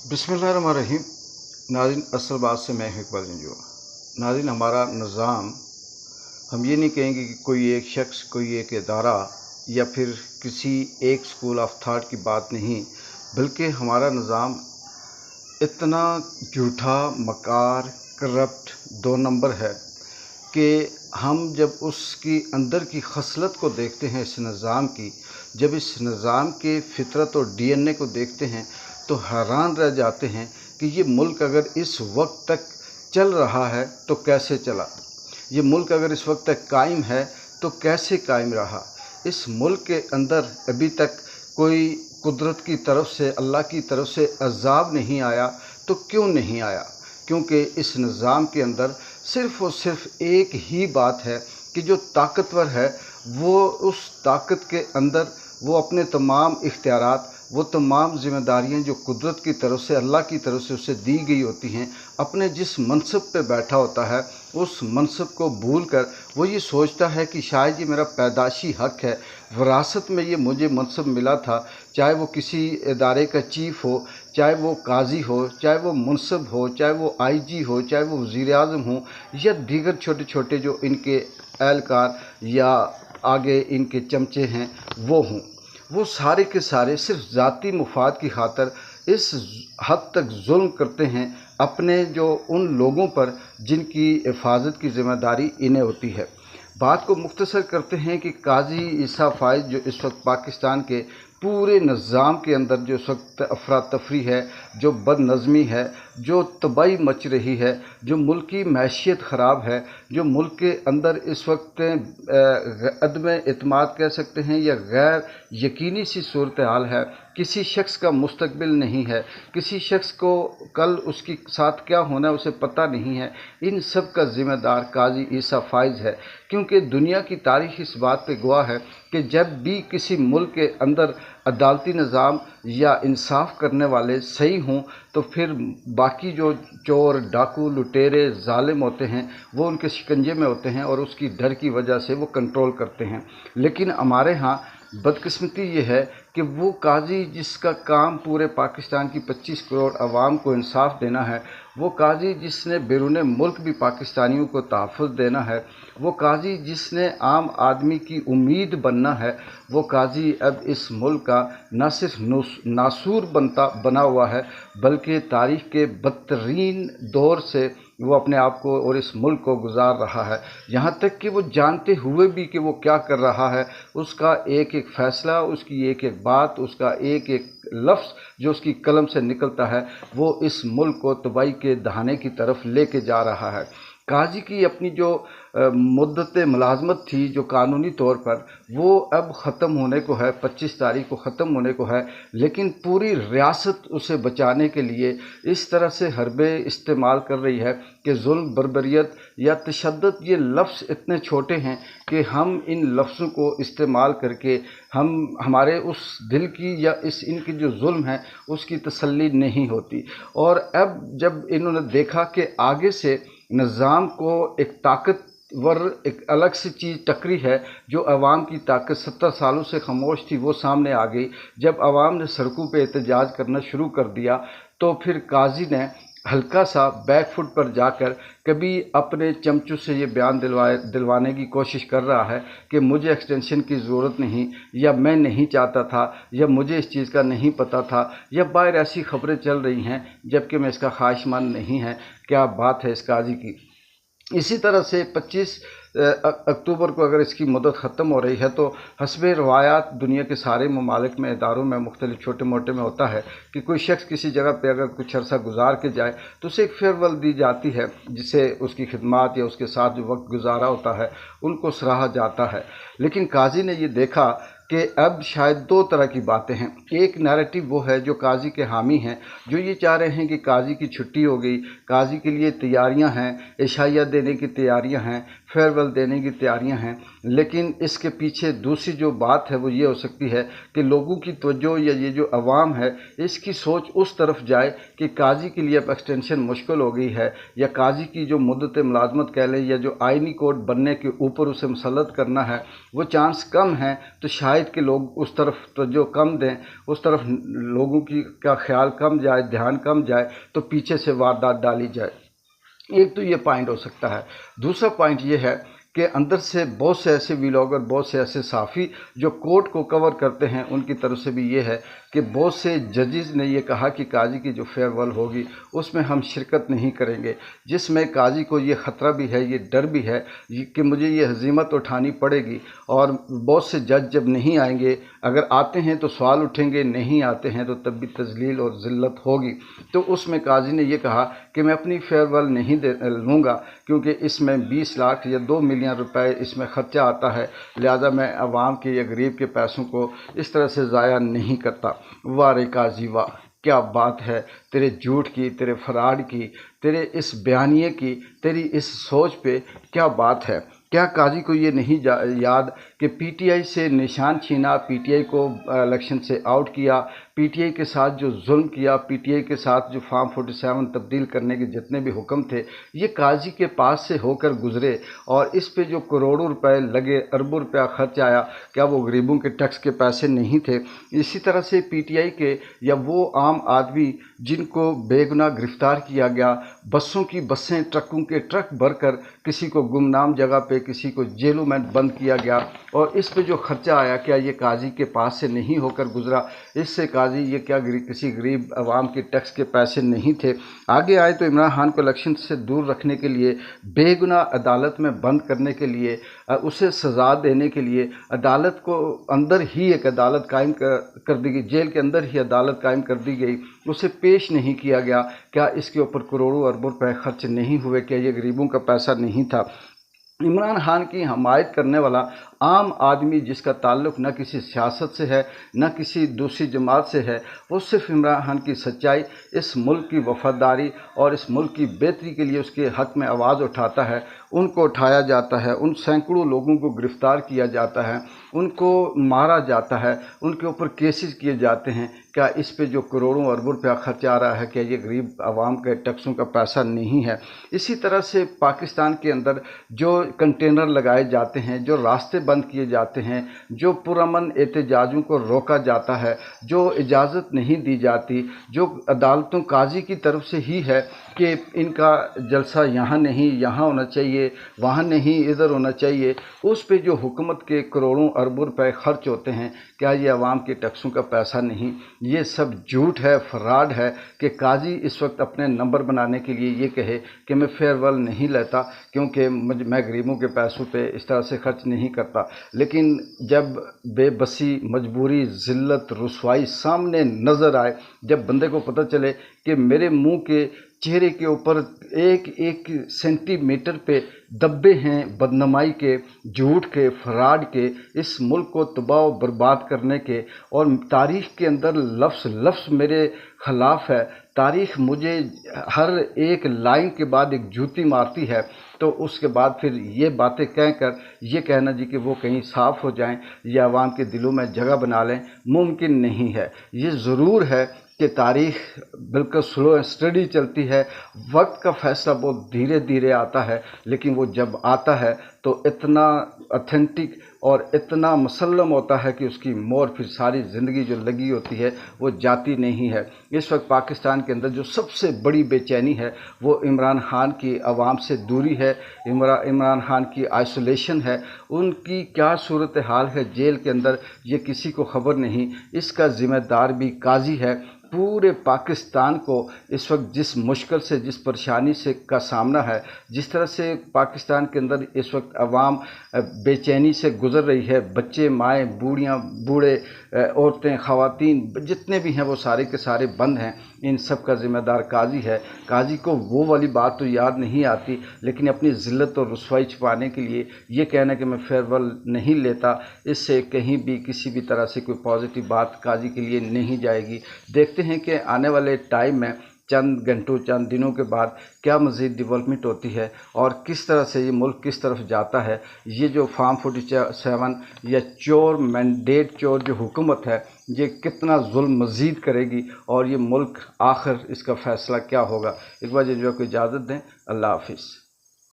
बिस्मिल्लाहिर्रहमानिर्रहीम। नाज़रीन, असल बात से मैं हूं इकबाल जंजू। नाज़रीन, हमारा निज़ाम, हम ये नहीं कहेंगे कि कोई एक शख्स, कोई एक इदारा या फिर किसी एक स्कूल ऑफ थाट की बात नहीं, बल्कि हमारा निज़ाम इतना झूठा, मकार, करप्ट, दो नंबर है कि हम जब उसकी अंदर की खसलत को देखते हैं, इस निज़ाम की, जब इस निज़ाम के फितरत और DNA को देखते हैं तो हैरान रह जाते हैं कि ये मुल्क अगर इस वक्त तक चल रहा है तो कैसे चला, ये मुल्क अगर इस वक्त तक कायम है तो कैसे कायम रहा। इस मुल्क के अंदर अभी तक कोई कुदरत की तरफ से, अल्लाह की तरफ से अज़ाब नहीं आया। तो क्यों नहीं आया? क्योंकि इस निज़ाम के अंदर सिर्फ़ और सिर्फ एक ही बात है कि जो ताकतवर है वो उस ताकत के अंदर वो अपने तमाम इख्तियारात, वो तमाम ज़िम्मेदारियाँ जो कुदरत की तरफ से, अल्लाह की तरफ से उसे दी गई होती हैं, अपने जिस मनसब पे बैठा होता है उस मनसब को भूल कर वो ये सोचता है कि शायद ये मेरा पैदाशी हक़ है, विरासत में ये मुझे मनसब मिला था। चाहे वो किसी इदारे का चीफ़ हो, चाहे वो काजी हो, चाहे वो मुनसब हो, चाहे वो IG हो, चाहे वो वज़ीर-ए-आज़म हो या दीगर छोटे छोटे जो इनके एहलकार या आगे इनके चमचे हैं वो हों, वो सारे के सारे सिर्फ ज़ाती मुफाद की खातिर इस हद तक जुल्म करते हैं अपने जो उन लोगों पर जिनकी हिफाजत की ज़िम्मेदारी इन्हें होती है। बात को मुख्तसर करते हैं कि काजी ईसा फ़ाइज़ जो इस वक्त पाकिस्तान के पूरे निज़ाम के अंदर जो इस वक्त अफरा तफरी है, जो बदनज़मी है, जो तबाही मच रही है, जो मुल्क की मैशियत ख़राब है, जो मुल्क के अंदर इस वक्त अदम एतमाद कह सकते हैं या गैर यकीनी सी सूरत हाल है, किसी शख्स का मुस्तकबिल नहीं है, किसी शख्स को कल उसके साथ क्या होना है उसे पता नहीं है। इन सब का ज़िम्मेदार काजी ईसा फ़ाइज़ है, क्योंकि दुनिया की तारीख़ इस बात पे गवाह है कि जब भी किसी मुल्क के अंदर अदालती निज़ाम या इंसाफ करने वाले सही हों तो फिर बाकी जो चोर, डाकू, लुटेरे, ज़ालिम होते हैं वो उनके शिकंजे में होते हैं और उसकी डर की वजह से वो कंट्रोल करते हैं। लेकिन हमारे यहाँ बदकिस्मती ये है कि वो काजी जिसका काम पूरे पाकिस्तान की 25 करोड़ आवाम को इंसाफ देना है, वो काजी जिसने बैरून मुल्क भी पाकिस्तानियों को तहफ़्फ़ुज़ देना है, वो काजी जिसने आम आदमी की उम्मीद बनना है, वो काजी अब इस मुल्क का न सिर्फ नासूर बना हुआ है बल्कि तारीख़ के बदतरीन दौर से वो अपने आप को और इस मुल्क को गुजार रहा है। यहाँ तक कि वो जानते हुए भी कि वो क्या कर रहा है, उसका एक एक फ़ैसला, उसकी एक एक बात, उसका एक एक लफ्ज़ जो उसकी कलम से निकलता है वो इस मुल्क को तबाही के दहाने की तरफ लेके जा रहा है। काजी की अपनी जो मुद्दत मुलाजमत थी जो कानूनी तौर पर, वो अब ख़त्म होने को है, 25 तारीख को ख़त्म होने को है, लेकिन पूरी रियासत उसे बचाने के लिए इस तरह से हरबे इस्तेमाल कर रही है कि जुल्म, बर्बरियत या तशद्दुद ये लफ्ज़ इतने छोटे हैं कि हम इन लफ्ज़ों को इस्तेमाल करके हमारे उस दिल की या इस इनकी जो जुल्म है उसकी तसल्ली नहीं होती। और अब जब इन्होंने देखा कि आगे से निज़ाम को एक ताकतवर, एक अलग सी चीज़ टकरी है, जो अवाम की ताकत 70 सालों से खामोश थी वो सामने आ गई। जब अवाम ने सड़कों पे एहतजाज करना शुरू कर दिया तो फिर काजी ने हल्का सा बैक फुट पर जाकर कभी अपने चमचों से ये बयान दिलवाने की कोशिश कर रहा है कि मुझे एक्सटेंशन की ज़रूरत नहीं, या मैं नहीं चाहता था, या मुझे इस चीज़ का नहीं पता था, या बाहर ऐसी खबरें चल रही हैं जबकि मैं इसका ख्वाहिशमंद नहीं है। क्या बात है इस काजी की। इसी तरह से 25 अक्टूबर को अगर इसकी मुद्दत ख़त्म हो रही है तो हस्बे रवायात दुनिया के सारे ममालिक में, इदारों में, मुख्तलिफ छोटे मोटे में होता है कि कोई शख्स किसी जगह पे अगर कुछ अरसा गुजार के जाए तो उसे एक फेयरवेल दी जाती है, जिसे उसकी खिदमत या उसके साथ जो वक्त गुजारा होता है उनको सराहा जाता है। लेकिन काजी ने ये देखा कि अब शायद दो तरह की बातें हैं। एक नैरेटिव वो है जो काजी के हामी हैं, जो ये चाह रहे हैं कि काजी की छुट्टी हो गई, काजी के लिए तैयारियां हैं, इशाइया देने की तैयारियां हैं, फेयरवेल देने की तैयारियां हैं, लेकिन इसके पीछे दूसरी जो बात है वो ये हो सकती है कि लोगों की तवज्जो या ये जो अवाम है इसकी सोच उस तरफ जाए कि काजी के लिए अब एक्सटेंशन मुश्किल हो गई है, या काजी की जो मुद्दत मुलाजमत कह लें या जो आइनी कोर्ट बनने के ऊपर उसे मुसल्लत करना है वो चांस कम है, तो शायद कि लोग उस तरफ तवज्जो कम दें, उस तरफ लोगों की का ख्याल कम जाए, ध्यान कम जाए, तो पीछे से वारदात डाली जाए। एक तो ये पॉइंट हो सकता है। दूसरा पॉइंट ये है कि अंदर से बहुत से ऐसे व्लॉगर, बहुत से ऐसे साफ़ी जो कोर्ट को कवर करते हैं, उनकी तरफ से भी ये है कि बहुत से जजेस ने ये कहा कि काजी की जो फेयरवेल होगी उसमें हम शिरकत नहीं करेंगे, जिसमें काजी को ये ख़तरा भी है, ये डर भी है कि मुझे ये हज़ीमत उठानी पड़ेगी, और बहुत से जज जब नहीं आएंगे, अगर आते हैं तो सवाल उठेंगे, नहीं आते हैं तो तब भी तजलील और ज़िल्लत होगी। तो उसमें काजी ने ये कहा कि मैं अपनी फेयरवेल नहीं लूँगा, क्योंकि इसमें 20 लाख या 2 मिलियन रुपए इसमें ख़र्चा आता है, लिहाजा मैं अवाम के या गरीब के पैसों को इस तरह से ज़ाया नहीं करता। वाह रे काजी वाह, क्या बात है तेरे झूठ की, तेरे फराड की, तेरे इस बयानिए की, तेरी इस सोच पे क्या बात है। क्या काजी को ये नहीं याद कि पीटीआई से निशान छीना, पीटीआई को इलेक्शन से आउट किया, पीटीआई के साथ जो जुल्म किया, पीटीआई के साथ जो फॉर्म 47 तब्दील करने के जितने भी हुक्म थे ये काजी के पास से होकर गुजरे, और इस पे जो करोड़ों रुपए लगे, अरबों रुपया खर्च आया, क्या वो गरीबों के टैक्स के पैसे नहीं थे? इसी तरह से पीटीआई के या वो आम आदमी जिनको बेगुनाह गिरफ्तार किया गया, बसों की बसें, ट्रकों के ट्रक भरकर किसी को गुमनाम जगह पे, किसी को जेलों में बंद किया गया, और इस पे जो खर्चा आया क्या ये काजी के पास से नहीं होकर गुजरा? इससे काजी ये क्या किसी गरीब आवाम के टैक्स के पैसे नहीं थे? आगे आए तो इमरान खान को इलेक्शन से दूर रखने के लिए, बेगुनाह अदालत में बंद करने के लिए, उसे सज़ा देने के लिए अदालत को अंदर ही एक अदालत कायम कर दी गई, जेल के अंदर ही अदालत कायम कर दी गई, उसे पेश नहीं किया गया। क्या इसके ऊपर करोड़ों अरबों रुपए खर्च नहीं हुए? क्या ये गरीबों का पैसा नहीं था? इमरान खान की हमायत करने वाला आम आदमी जिसका ताल्लुक़ न किसी सियासत से है न किसी दूसरी जमात से है, वो सिर्फ इमरान खान की सच्चाई, इस मुल्क की वफादारी और इस मुल्क की बेहतरी के लिए उसके हक़ में आवाज़ उठाता है, उनको उठाया जाता है, उन सैकड़ों लोगों को गिरफ़्तार किया जाता है, उनको मारा जाता है, उनके ऊपर केसेस किए जाते हैं। क्या इस पे जो करोड़ों अरबों रुपया खर्च आ रहा है क्या ये गरीब आवाम के टैक्सों का पैसा नहीं है? इसी तरह से पाकिस्तान के अंदर जो कंटेनर लगाए जाते हैं, जो रास्ते बंद किए जाते हैं, जो पुरअमन एहतजाजों को रोका जाता है, जो इजाज़त नहीं दी जाती, जो अदालतों काजी की तरफ से ही है कि इनका जलसा यहाँ नहीं, यहाँ होना चाहिए, वहाँ नहीं, इधर होना चाहिए, उस पे जो हुकूमत के करोड़ों अरबों रुपए खर्च होते हैं, क्या ये आवाम के टैक्सों का पैसा नहीं? ये सब झूठ है, फराड है कि काजी इस वक्त अपने नंबर बनाने के लिए ये कहे कि मैं फेयरवेल नहीं लेता क्योंकि मैं गरीबों के पैसों पे इस तरह से खर्च नहीं करता। लेकिन जब बेबसी, मजबूरी, ज़िल्लत, रुसवाई सामने नज़र आए, जब बंदे को पता चले कि मेरे मुंह के चेहरे के ऊपर एक एक सेंटीमीटर पे दब्बे हैं बदनमाई के, झूठ के, फराड के, इस मुल्क को तबाह और बर्बाद करने के, और तारीख़ के अंदर लफ्ज़ लफ्ज़ मेरे ख़िलाफ़ है, तारीख़ मुझे हर एक लाइन के बाद एक जूती मारती है, तो उसके बाद फिर ये बातें कहकर ये कहना जी कि वो कहीं साफ़ हो जाएं या आवाम के दिलों में जगह बना लें, मुमकिन नहीं है। ये ज़रूर है कि तारीख़ बिल्कुल स्लो स्टडी चलती है, वक्त का फ़ैसला बहुत धीरे धीरे आता है, लेकिन वो जब आता है तो इतना ऑथेंटिक और इतना मुसल्लम होता है कि उसकी मोहर फिर सारी ज़िंदगी जो लगी होती है वो जाती नहीं है। इस वक्त पाकिस्तान के अंदर जो सबसे बड़ी बेचैनी है वो इमरान खान की आवाम से दूरी है, इमरान खान की आइसोलेशन है, उनकी क्या सूरत हाल है जेल के अंदर ये किसी को ख़बर नहीं। इसका ज़िम्मेदार भी काजी है। पूरे पाकिस्तान को इस वक्त जिस मुश्किल से, जिस परेशानी से का सामना है, जिस तरह से पाकिस्तान के अंदर इस वक्त अवाम बेचैनी से गुज़र रही है, बच्चे, माएँ, बूढ़ियाँ, बूढ़े, औरतें, ख़वातीन जितने भी हैं वो सारे के सारे बंद हैं, इन सब का ज़िम्मेदार काजी है। काजी को वो वाली बात तो याद नहीं आती, लेकिन अपनी ज़िल्लत और रुसवाई छुपाने के लिए ये कहना कि मैं फेयरवेल नहीं लेता, इससे कहीं भी किसी भी तरह से कोई पॉजिटिव बात काजी के लिए नहीं जाएगी। देखते हैं कि आने वाले टाइम में چند گھنٹوں چند دنوں کے بعد کیا مزید ڈیولپمنٹ ہوتی ہے اور کس طرح سے یہ ملک کس طرف جاتا ہے. یہ جو فارم 47 یا چور مینڈیٹ چور جو حکومت ہے یہ کتنا ظلم مزید کرے گی اور یہ ملک آخر اس کا فیصلہ کیا ہوگا. اقبال جنجوعہ کو اجازت دیں. اللہ حافظ.